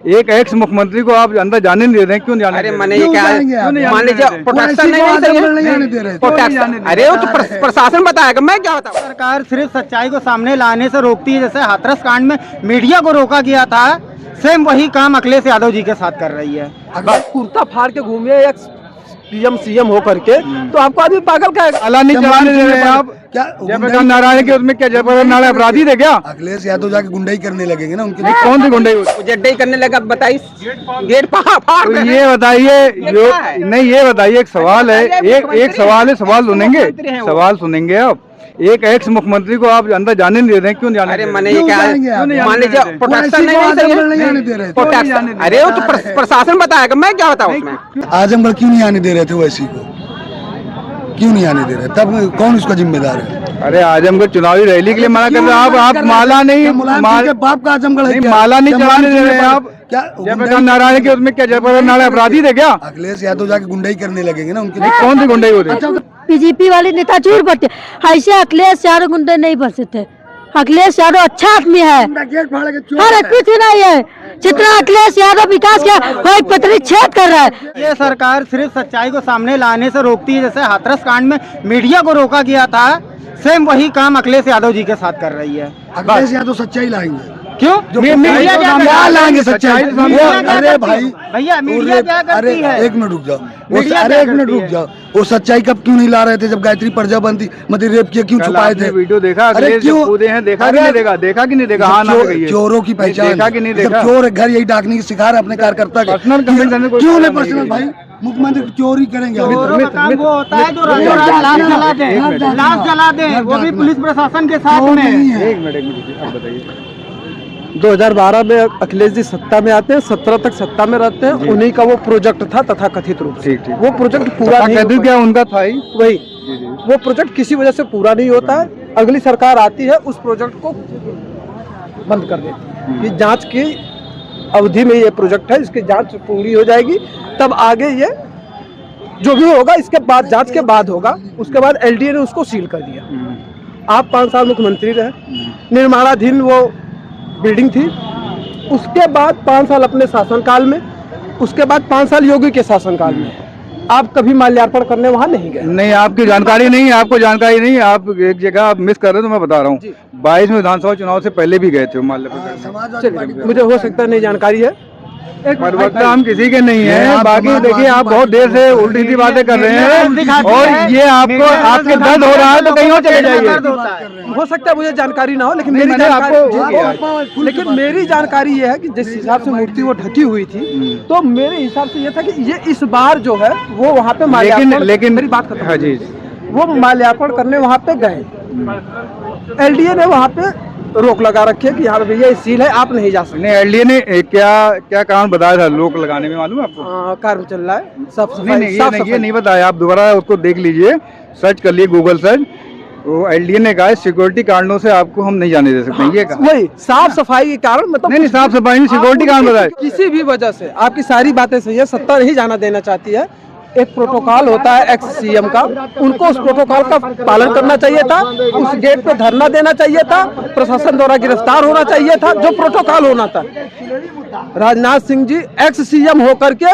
एक एक्स मुख्यमंत्री को आप अंदर जाने नहीं दे रहे हैं, क्यों नहीं जाने? अरे मैंने ये क्या मान लीजिए प्रोटेक्शन नहीं प्रोटेक्शन, अरे वो तो प्रशासन बताएगा, मैं क्या बताऊँ। सरकार सिर्फ सच्चाई को सामने लाने से रोकती है। जैसे हाथरस कांड में मीडिया को रोका गया था, सेम वही काम अखिलेश यादव जी के साथ कर रही है। अगर कुर्ता फाड़ के घूमिए एक पीएम सीएम हो करके तो आपको आदमी पागल कहेगा। अला नहीं चलाने दे रहे हैं आप क्या? जयप्रकाश नारायण के उसमें क्या जयप्रकाश नारायण अपराधी थे क्या? अखिलेश यादव जाके गुंडाई करने लगेंगे ना उनके। कौन सी गुंडाई? जड्डई करने लगा, बताइए गेट फाड़। तो ये बताइए, नहीं ये बताइए, एक सवाल है, एक सवाल है, सवाल सुनेंगे, सवाल सुनेंगे आप। एक एक्स मुख्यमंत्री को आप अंदर जाने नहीं दे रहे हैं, क्यों जाने? अरे मैंने ये क्या मान लीजिए प्रोटेक्शन नहीं प्रोटेक्शन, अरे वो तो प्रशासन बताएगा, मैं क्या बताऊँ उसमें। आजमगढ़ क्यों नहीं आने दे रहे थे वैसी को? क्यों नहीं आने दे रहे? तब कौन उसका जिम्मेदार है? अरे आजमगढ़ चुनावी रैली के लिए मना कर रहे हैं आप माला नहीं, बाप का आजमगढ़ है, माला नहीं चलाने दे रहे हैं आप क्या? जयप्रकाश नारायण के उसमें क्या जयप्रकाश नारायण अपराधी थे क्या? अखिलेश यादव जाके गुंडाई करने लगेंगे ना उनके। कौन सी गुंडाई हो रही? बीजेपी वाले नेता झूठ बोलते, ऐसे अखिलेश यादव गुंडे नहीं बन सकते। अखिलेश यादव अच्छा आदमी है, अरे कुछ नहीं है। जितना अखिलेश यादव विकास किया वही पतली छेद कर रहा है। ये सरकार सिर्फ सच्चाई को सामने लाने से रोकती है। जैसे हाथरस कांड में मीडिया को रोका गया था, सेम वही काम अखिलेश यादव जी के साथ कर रही है। अखिलेश यादव सच्चाई लाएंगे क्यों? मीडिया क्या लाएंगे सच्चाई? अरे भाई भैया मीडिया क्या करती है? एक मिनट रुक जाओ, अरे एक मिनट रुक जाओ। वो सच्चाई कब क्यों नहीं ला रहे थे जब गायत्री प्रजापति मतलब रेप किया, क्यों छुपाए थे? वीडियो देखा? अरे क्यों कूदे हैं? देखा कि नहीं देखा? देखा कि नहीं देखा? हाँ ना कहिए। चोरों की पहचान देखा कि नहीं देखा? चोर घर यही डाकने की सिखा रहे अपने कार्यकर्ता के। क्यों नहीं पर्सनल भाई? मुख्यमंत्री चोरी करेंगे, चोरों का काम वो होता है जो लाश जला दे, वो भी पुलिस प्रशासन के साथ में। एक मिनट आप बताइए। 2012 में अखिलेश जी सत्ता में आते हैं, 17 तक सत्ता में रहते हैं। उन्हीं का वो प्रोजेक्ट था तथा कथित रूप से वो प्रोजेक्ट पूरा नहीं क्या उनका था ही वही वो प्रोजेक्ट किसी वजह से पूरा नहीं होता है। अगली सरकार आती है, उस प्रोजेक्ट को बंद कर देती है कि जांच की अवधि में ये प्रोजेक्ट है, इसकी जांच पूरी हो जाएगी, तब आगे ये जो भी होगा इसके बाद जांच के बाद होगा। उसके बाद एलडीए ने उसको सील कर दिया। आप 5 साल मुख्यमंत्री रहे, निर्माणाधीन वो बिल्डिंग थी। उसके बाद 5 साल अपने शासनकाल में, उसके बाद 5 साल योगी के शासनकाल में आप कभी माल्यार्पण करने वहाँ नहीं गए। नहीं, आपकी जानकारी नहीं, आपको जानकारी नहीं। आप एक जगह आप मिस कर रहे हो, तो मैं बता रहा हूँ 22 में विधानसभा चुनाव से पहले भी गए थे माल्यार्पण। मुझे हो सकता है नहीं जानकारी है, प्रवक्ता हम किसी के नहीं है। बाकी देखिए, आप बहुत देर से उल्टी सीधी बातें कर रहे हैं और ये आपको आपके दर्द हो रहा है तो कहीं और चले जाइए। हो सकता है मुझे जानकारी ना हो, लेकिन मेरी जानकारी लेकिन मेरी जानकारी ये है कि जिस हिसाब से मूर्ति वो ढकी हुई थी, तो मेरे हिसाब से ये था कि ये इस बार जो है वो वहाँ पे माल्यार्पण, लेकिन मेरी बात खत्म, हाँ जी, वो माल्यार्पण करने वहाँ पे गए। एलडीए ने वहाँ पे रोक लगा रखी है कि यहाँ पे भैया सील है, आप नहीं जा सकते। नहीं, एलडीए ने क्या कारण बताया था रोक लगाने में, मालूम है आपको? कार्य चल रहा है, साफ सफाई। ये नहीं बताया, आप दोबारा उसको देख लीजिए, सर्च कर लिए गूगल सर्च। तो एलडीए ने कहा सिक्योरिटी कारणों से आपको हम नहीं जाने दे सकते। ये कहा वही साफ सफाई के कारण, मतलब नहीं साफ सफाई नहीं, सिक्योरिटी कारण बताया। किसी भी वजह से आपकी सारी बातें सही है, सत्ता नहीं जाना देना चाहती है। एक प्रोटोकॉल होता है एक्स सीएम का, उनको उस प्रोटोकॉल का पालन करना चाहिए था, उस गेट पे धरना देना चाहिए था, प्रशासन द्वारा गिरफ्तार होना चाहिए था, जो प्रोटोकॉल होना था। राजनाथ सिंह जी एक्स सीएम होकर के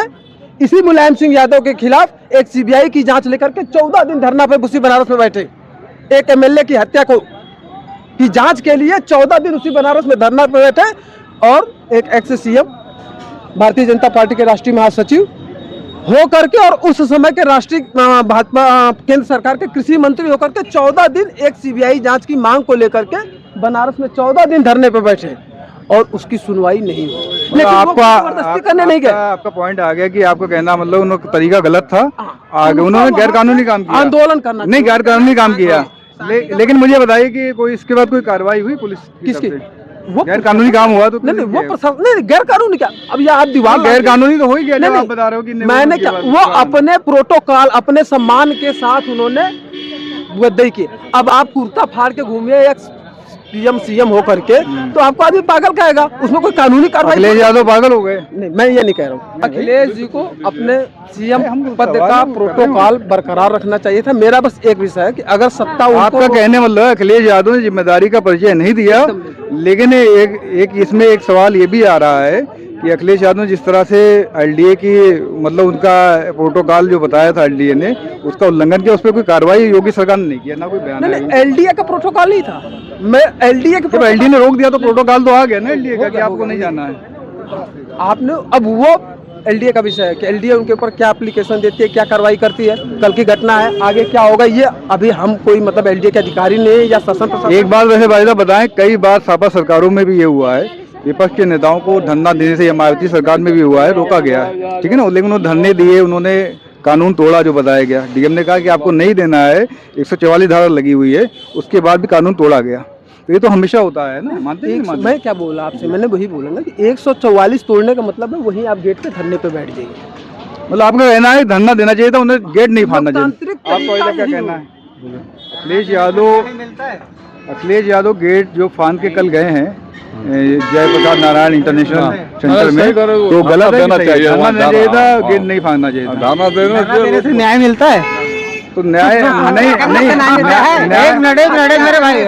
इसी मुलायम सिंह यादव के खिलाफ एक सीबीआई की जांच लेकर के 14 दिन धरना पे उसी बनारस में बैठे। एक एमएलए की हत्या की जांच के लिए 14 दिन उसी बनारस में धरना पे बैठे, और एक ex CM Bharatiya Janata party के राष्ट्रीय महासचिव हो करके और उस समय के राष्ट्रीय भाजपा केंद्र सरकार के कृषि मंत्री होकर के 14 दिन एक सीबीआई जांच की मांग को लेकर के बनारस में 14 दिन धरने पे बैठे और उसकी सुनवाई नहीं हुई। लेकिन आपका करने नहीं गए। आपका पॉइंट आ गया कि आपको कहना मतलब उनका तरीका गलत था, आगे उन्होंने गैर कानूनी काम किया, आंदोलन करना नहीं गैर कानूनी काम किया। लेकिन मुझे बताइए कि कोई इसके बाद कोई कार्रवाई हुई पुलिस किसकी? वो गैर कानूनी काम हुआ तो नहीं, वो नहीं गैर कानूनी क्या, अब ये आप दीवार गैर कानूनी तो हो ही गया। आप बता रहे हो कि मैंने क्या, वो अपने प्रोटोकॉल अपने सम्मान के साथ उन्होंने वदई की। अब आप कुर्ता फाड़ के घूमिए एक पीएम सीएम हो करके तो आपको आदमी पागल कहेगा, उसमें कोई कानूनी कार्रवाई। अखिलेश यादव पागल हो गए? नहीं, मैं ये नहीं कह रहा हूँ। अखिलेश जी को अपने सीएम पद का प्रोटोकॉल बरकरार रखना चाहिए था। मेरा बस एक विषय है कि अगर सत्ता आपका कहने मतलब अखिलेश यादव ने जिम्मेदारी का परिचय नहीं दिया। लेकिन एक इसमें एक सवाल ये भी आ रहा है कि अखिलेश यादव ने जिस तरह से एलडीए की मतलब उनका प्रोटोकॉल जो बताया था एलडीए ने उसका उल्लंघन किया, उस पर कोई कार्रवाई योगी सरकार ने नहीं किया, ना कोई बयान आया। नहीं, एलडीए का प्रोटोकॉल ही था। मैं एलडीए के जब एलडीए ने रोक दिया तो प्रोटोकॉल तो आ गया ना एलडीए का कि आपको नहीं जाना है। आपने अब वो एलडीए का विषय है कि एलडीए उनके ऊपर क्या एप्लीकेशन देती है, क्या कार्रवाई करती है, कल की घटना है, आगे क्या होगा ये अभी हम कोई मतलब एलडीए के अधिकारी नहीं या शासन प्रशासन। एक बात वैसे भाई साहब बताएं, कई बार सपा सरकारों में भी ये हुआ है, विपक्ष के नेताओं को धरना देने से, मायावती सरकार में भी हुआ है, रोका गया है, ठीक है ना, लेकिन उन्होंने धरने दिए, उन्होंने कानून तोड़ा जो बताया गया। डीएम ने कहा कि आपको नहीं देना है, 144 धारा लगी हुई है, उसके बाद भी कानून तोड़ा गया। तो ये तो हमेशा होता है ना, मानते नहीं मानते? मैं क्या बोला आपसे, मैंने वही बोला ना कि 144 तोड़ने का मतलब है वहीं आप गेट पे धरने पे बैठ जाइए। मतलब आपका कहना है धरना देना चाहिए था, उन्हें गेट नहीं फाड़ना चाहिए। लोकतांत्रिक आपका क्या कहना है? अखिलेश यादव गेट जो फान के कल गए हैं जयप्रकाश नारायण इंटरनेशनल सेंटर में, तो गलत है, धरना देना चाहिए था, गेट नहीं फाड़ना चाहिए था। धरना देने से न्याय मिलता है तो न्याय नहीं एक मिनट मेरे भाई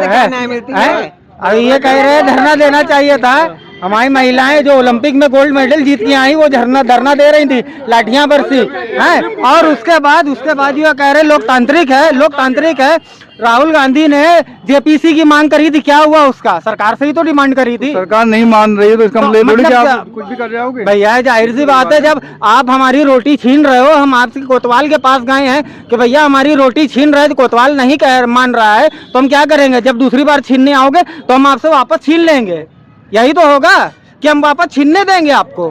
अभी ये कह रहे हैं धरना देना चाहिए था। हमारी महिलाएं जो ओलंपिक में गोल्ड मेडल जीत के आई वो धरना दे रही थी, लाठियां बरसी हैं, और उसके बाद ये कह रहे लोकतांत्रिक है। राहुल गांधी ने जेपीसी की मांग करी थी, क्या हुआ उसका? सरकार से ही तो डिमांड करी थी। सरकार नहीं मान रही है तो इसका मतलब थोड़ी कि आप कुछ भी कर जाओगे भैया। जाहिर सी बात है, जब आप हमारी रोटी छीन रहे हो, हम आपसे कोतवाल के पास गए हैं कि भैया हमारी रोटी छीन रहे, तो कोतवाल नहीं मान रहा है, तो हम क्या करेंगे? जब दूसरी बार छीनने आओगे तो हम आपसे वापस छीन लेंगे। यही तो होगा कि हम वापस छीनने देंगे आपको।